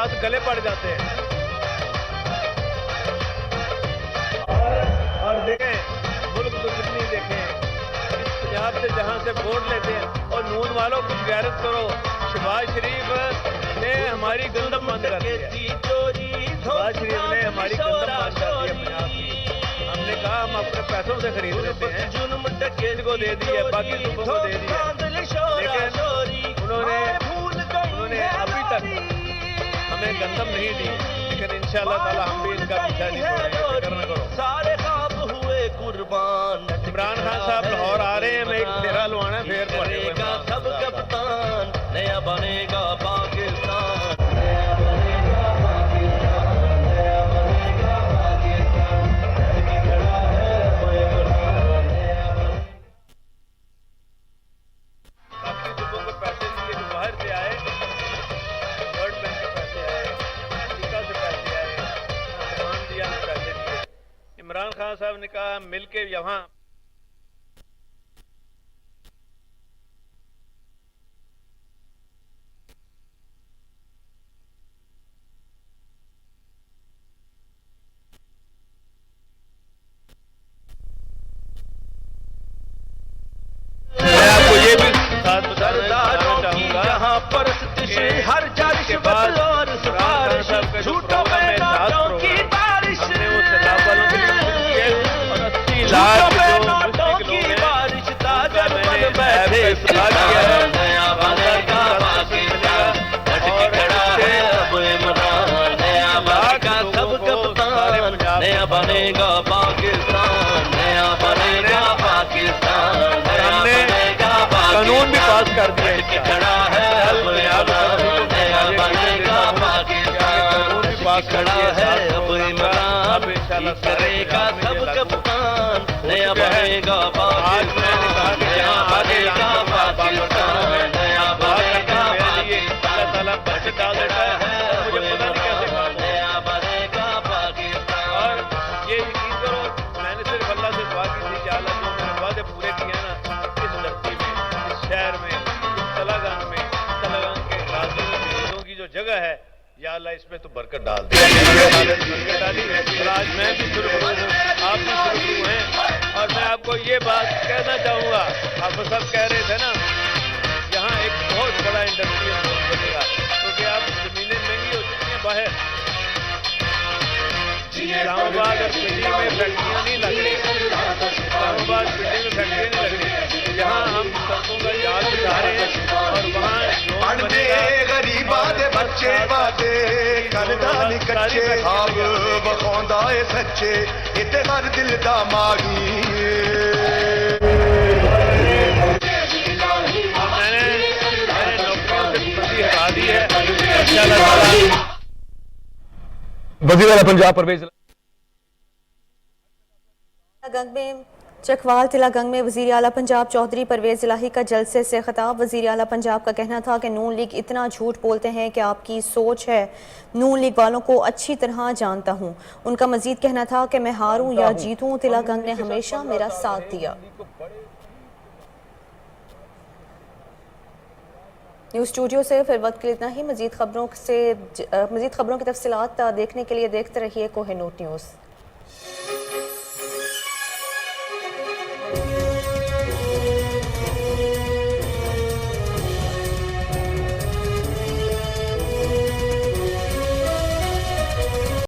साथ गले पड़ जाते हैं। और देखें मुल्क तो कितनी देखें, इस पंजाब से जहां से वोट लेते हैं, और नून वालों कुछ गैरत करो। शहबाज शरीफ ने हमारी गंदम बंद कर दी है, शहबाज शरीफ ने हमारी गंदम बंद कर दी है पंजाब की। हमने कहा हम अपने पैसों से खरीद लेते हैं, को दे दी है, बाकी सूबों को दे दी है, लेकिन उन्होंने अभी तक हमें गंदम नहीं दी। लेकिन इंशाअल्लाह ताला हम भी इनका पीछा नहीं छोड़ेंगे, फिक्र न करो। सारे ख्वाब हुए कुर्बान। इमरान खान साहब लाहौर आ रहे हैं, मैं एक फेरा लवाना है, फिर बनेगा सब कप्तान, नया बनेगा पाकिस्तान। इमरान खान साहब ने कहा मिलके यहाँ आपको ये भी साथ बताना चाहूंगा, हर जारिश बदल और सिफारिश, झूठों पे नोटों की बारिश, हमने वो सलाब वालों के लिए और 80 लाख नोटों की बारिश, ताजर बन बैठे नया बनेगा पाकिस्तान, डट के खड़ा है अब इमरान, नया बनेगा सब कप्तान, नया बनेगा पाकिस्तान, नया बनेगा पाकिस्तान, नया बनेगा कानून भी पास कर दिया के खड़ा है अब इमरान, नया बनेगा पाकिस्तान, पास खड़ा है अब इमरान, करेगा सब कप्तान, नया बनेगा पाकिस्तान, नया बनेगा पाकिस्तान, नया बनेगा पाकिस्तान, बच डाल देता है मुझे पता नहीं कैसे नया बनेगा पाकिस्तान। और ये यकीन करो, मैंने सिर्फ अल्लाह से दुआ की थी, या अल्लाह जो मैंने वादे पूरे किए ना इस धरती में, इस शहर में, इस तलागंग में, तलागंग के गाजियों शहीदों की जो जगह है, या अल्लाह इसमें तो बरकत डाल दे। बरकत डाली है, आज मैं भी शुरू हूँ, आप भी शुरू हैं। और मैं आपको ये बात कहना चाहूँगा, आप सब कह रहे थे ना यहाँ एक बहुत बड़ा इंडस्ट्रियल जोन बनेगा, क्योंकि आप जमीनें महंगी हो चुकी हैं बाहर। इस्लामाबाद और पिंडी में फैक्ट्रियाँ नहीं लग रही, इस्लामाबाद पिंडी में फैक्ट्रियाँ नहीं लग रही, यहाँ हम सड़कों का जाल बिछा रहे हैं और वहाँ गरीबा दे बच्चे बाते करदानी कच्चे खाब बखौंदा ए सच्चे इते हर दिल दा मागी। मैंने नौकरियों से पाबंदी हटा दी है। वज़ीर आला पंजाब परवेज गंग में चकवाल तिलागंग में वज़ीर आला पंजाब चौधरी परवेज इलाही का जलसे से खिताब। वज़ीर आला पंजाब का कहना था कि नून लीग इतना झूठ बोलते हैं कि आपकी सोच है। नून लीग वालों को अच्छी तरह जानता हूँ। उनका मजीद कहना था कि मैं हारूं या जीतूं, तिलागंग ने हमेशा मेरा साथ दिया। न्यूज़ स्टूडियो से फिर वक्त के लिए इतना ही। मजीद खबरों की तफसीलात देखने के लिए देखते रहिए कोहिनूर न्यूज़।